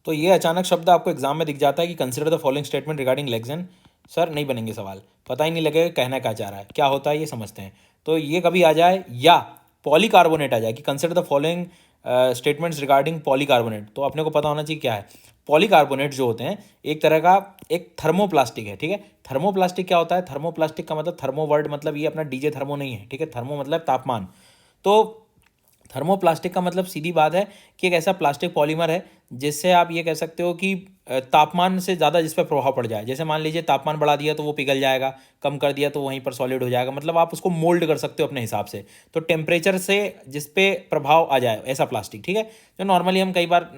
तो ये अचानक शब्द आपको एग्जाम में दिख जाता है कि consider the following statement regarding लेक्सेन। सर नहीं बनेंगे सवाल, पता ही नहीं लगेगा कहना क्या चाह रहा है, क्या होता है ये समझते हैं। तो ये कभी आ जाए या पॉलीकार्बोनेट आ जाए कि consider the following statements regarding polycarbonate, तो अपने को पता होना चाहिए क्या है। पॉलीकार्बोनेट जो होते हैं एक तरह का एक थर्मोप्लास्टिक है, ठीक है। थर्मोप्लास्टिक क्या होता है? थर्मोप्लास्टिक का मतलब, थर्मो वर्ड मतलब ये अपना डीजे थर्मो नहीं है, ठीक है। थर्मो मतलब तापमान। तो थर्मोप्लास्टिक का मतलब सीधी बात है कि एक ऐसा प्लास्टिक पॉलीमर है जिससे आप ये कह सकते हो कि तापमान से ज़्यादा जिस पर प्रभाव पड़ जाए। जैसे मान लीजिए तापमान बढ़ा दिया तो वो पिघल जाएगा, कम कर दिया तो वहीं पर सॉलिड हो जाएगा, मतलब आप उसको मोल्ड कर सकते हो अपने हिसाब से। तो टेम्परेचर से जिस पे प्रभाव आ जाए ऐसा प्लास्टिक, ठीक है। जो नॉर्मली हम कई बार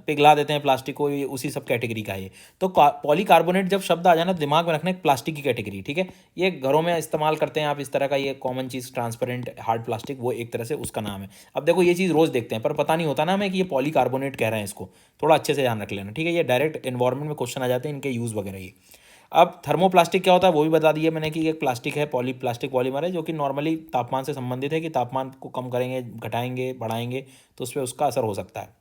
पिघला देते हैं प्लास्टिक को, ये उसी सब कैटेगरी का है ये। तो पॉलीकार्बोनेट जब शब्द आ जाना तो दिमाग में रखना एक प्लास्टिक की कैटेगरी, ठीक है। ये घरों में इस्तेमाल करते हैं आप इस तरह का, ये कॉमन चीज़ ट्रांसपेरेंट हार्ड प्लास्टिक, वो एक तरह से उसका नाम है। अब देखो ये चीज़ रोज़ देखते हैं पर पता नहीं होता ना हमें कि ये पॉलीकार्बोनेट कह रहे हैं इसको, थोड़ा अच्छे से ध्यान रख लेना, ठीक है। ये डायरेक्ट एनवायरनमेंट में क्वेश्चन आ जाते हैं इनके यूज़ वगैरह ये। अब थर्मोप्लास्टिक क्या होता है वो भी बता दिया मैंने कि एक प्लास्टिक है, प्लास्टिक पॉलीमर है जो कि नॉर्मली तापमान से संबंधित है, कि तापमान को कम करेंगे, घटाएंगे, बढ़ाएंगे तो उस पर उसका असर हो सकता है।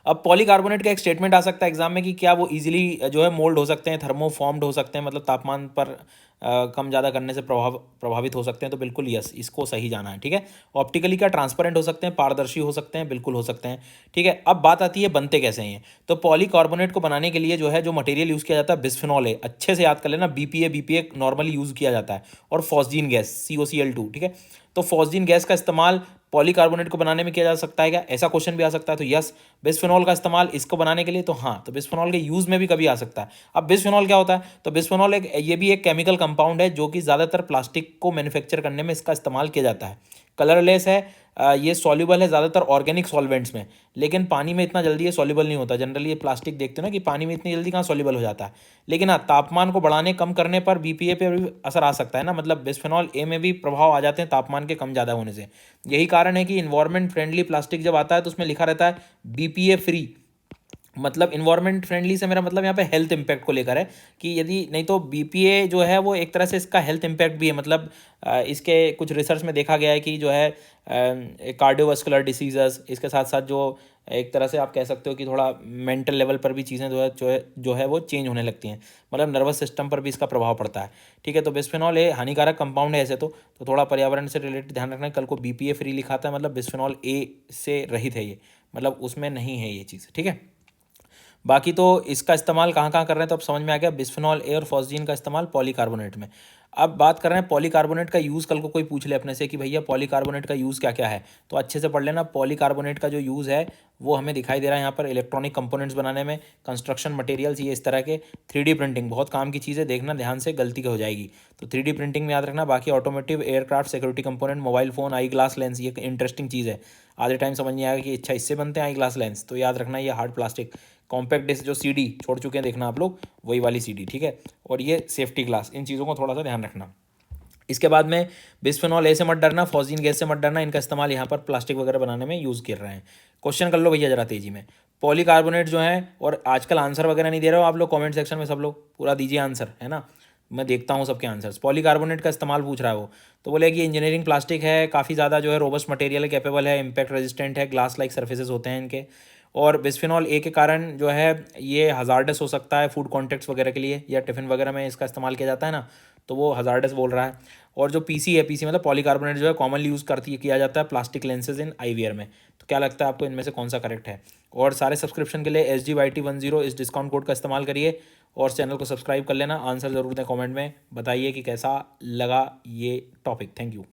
अब पॉलीकार्बोनेट का एक स्टेटमेंट आ सकता है एग्जाम में कि क्या वो इजीली जो है मोल्ड हो सकते हैं, थर्मोफॉर्म्ड हो सकते हैं, मतलब तापमान पर कम ज़्यादा करने से प्रभावित हो सकते हैं। तो बिल्कुल यस, इसको सही जाना है, ठीक है। ऑप्टिकली क्या ट्रांसपेरेंट हो सकते हैं, पारदर्शी हो सकते हैं, बिल्कुल हो सकते हैं, ठीक है। अब बात आती है बनते कैसे हैं ये। तो पॉलीकार्बोनेट को बनाने के लिए जो है जो मटेरियल यूज़ किया जाता है बिस्फेनॉल है, अच्छे से याद कर लेना। बीपीए नॉर्मली यूज़ किया जाता है, और फॉस्जीन गैस COCl2, ठीक है। तो फॉस्जीन गैस का इस्तेमाल पॉलीकार्बोनेट को बनाने में किया जा सकता है क्या, ऐसा क्वेश्चन भी आ सकता है। तो यस, बिस्फेनॉल का इस्तेमाल इसको बनाने के लिए, तो हाँ, तो बिस्फेनॉल के यूज़ में भी कभी आ सकता है। अब बिस्फेनॉल क्या होता है? तो बिस्फेनॉल ये भी एक केमिकल कंपाउंड है जो कि ज़्यादातर प्लास्टिक को मैन्युफैक्चर करने में इसका इस्तेमाल किया जाता है। कलरलेस है, ये सॉल्युबल है ज़्यादातर ऑर्गेनिक सॉल्वेंट्स में, लेकिन पानी में इतना जल्दी ये सॉल्युबल नहीं होता। जनरली ये प्लास्टिक देखते हो ना कि पानी में इतनी जल्दी कहाँ सॉल्युबल हो जाता है। लेकिन हाँ, तापमान को बढ़ाने कम करने पर बीपीए पे भी असर आ सकता है ना, मतलब बिस्फेनॉल ए में भी प्रभाव आ जाते हैं तापमान के कम ज़्यादा होने से। यही कारण है कि इन्वायरमेंट फ्रेंडली प्लास्टिक जब आता है तो उसमें लिखा रहता है बीपीए फ्री। मतलब इन्वायरमेंट फ्रेंडली से मेरा मतलब यहाँ पे हेल्थ इम्पैक्ट को लेकर है, कि यदि नहीं तो बीपीए जो है वो एक तरह से इसका हेल्थ इम्पैक्ट भी है। मतलब इसके कुछ रिसर्च में देखा गया है कि जो है कार्डियोवास्कुलर डिसीजेस, इसके साथ साथ जो एक तरह से आप कह सकते हो कि थोड़ा मेंटल लेवल पर भी चीज़ें जो है वो चेंज होने लगती हैं, मतलब नर्वस सिस्टम पर भी इसका प्रभाव पड़ता है, ठीक है। तो बिस्फेनॉल ए हानिकारक कंपाउंड है ऐसे तो थोड़ा पर्यावरण से रिलेटेड ध्यान रखना है। कल को बीपीए फ्री लिखा था मतलब बिस्फेनॉल ए से रहित है ये, मतलब उसमें नहीं है ये चीज़, ठीक है। बाकी तो इसका इस्तेमाल कहाँ कहाँ कर रहे हैं तो अब समझ में आ गया, बिस्फेनॉल ए और फॉस्जीन का इस्तेमाल पॉलीकार्बोनेट में। अब बात कर रहे हैं पॉलीकार्बोनेट का यूज़। कल को कोई पूछ ले अपने से कि भैया पॉलीकार्बोनेट का यूज़ क्या क्या है, तो अच्छे से पढ़ लेना। पॉलीकार्बोनेट का जो यूज़ है वो हमें दिखाई दे रहा है यहाँ पर इलेक्ट्रॉनिक कंपोनेंट्स बनाने में, कंस्ट्रक्शन मटेरियल्स, ये इस तरह के 3D प्रिंटिंग, बहुत काम की चीज़ है, देखना ध्यान से, गलती हो जाएगी। तो 3D प्रिंटिंग में याद रखना। बाकी automotive, aircraft, security component, mobile phone, eye glass lens, ये इंटरेस्टिंग चीज़ है। आधे टाइम समझ नहीं आएगा कि अच्छा इससे बनते हैं आई ग्लास लेंस, तो याद रखना ये हार्ड प्लास्टिक। कॉम्पैक्ट डिस्क जो CD छोड़ चुके हैं देखना आप लोग, वही वाली CD, ठीक है। और ये सेफ्टी ग्लास, इन चीज़ों को थोड़ा सा ध्यान रखना। इसके बाद में बिस्फेनॉल ए से मत डरना, फॉस्जीन गैस से मत डरना, इनका इस्तेमाल यहाँ पर प्लास्टिक वगैरह बनाने में यूज़ कर रहे हैं। क्वेश्चन कर लो भैया जरा तेजी में। पॉलीकार्बोनेट जो है, और आजकल आंसर वगैरह नहीं दे रहे हो आप लोग कमेंट सेक्शन में, सब लोग पूरा दीजिए आंसर, है ना, मैं देखता हूँ सबके आंसर्स। पॉलीकार्बोनेट का इस्तेमाल पूछ रहा है वो, तो बोले कि इंजीनियरिंग प्लास्टिक है, काफ़ी ज़्यादा जो है रोबस्ट मटेरियल है, कैपेबल है, इम्पैक्ट रेजिस्टेंट है, ग्लास लाइक सर्फेसेस होते हैं इनके। और बिस्फेनॉल ए के कारण जो है ये हज़ार्डस हो सकता है फूड कॉन्टेक्ट्स वगैरह के लिए, या टिफ़िन वगैरह में इसका इस्तेमाल किया जाता है ना, तो वो हज़ार्डस बोल रहा है। और जो पीसी है, पीसी मतलब पॉलीकार्बोनेट जो है कॉमनली यूज़ किया जाता है प्लास्टिक लेंसेज इन आईवीआर में। तो क्या लगता है आपको इनमें से कौन सा करेक्ट है? और सारे सब्सक्रिप्शन के लिए SGYT10 इस डिस्काउंट कोड का इस्तेमाल करिए, और चैनल को सब्सक्राइब कर लेना। आंसर ज़रूर दें कमेंट में, बताइए कि कैसा लगा ये टॉपिक। Thank you.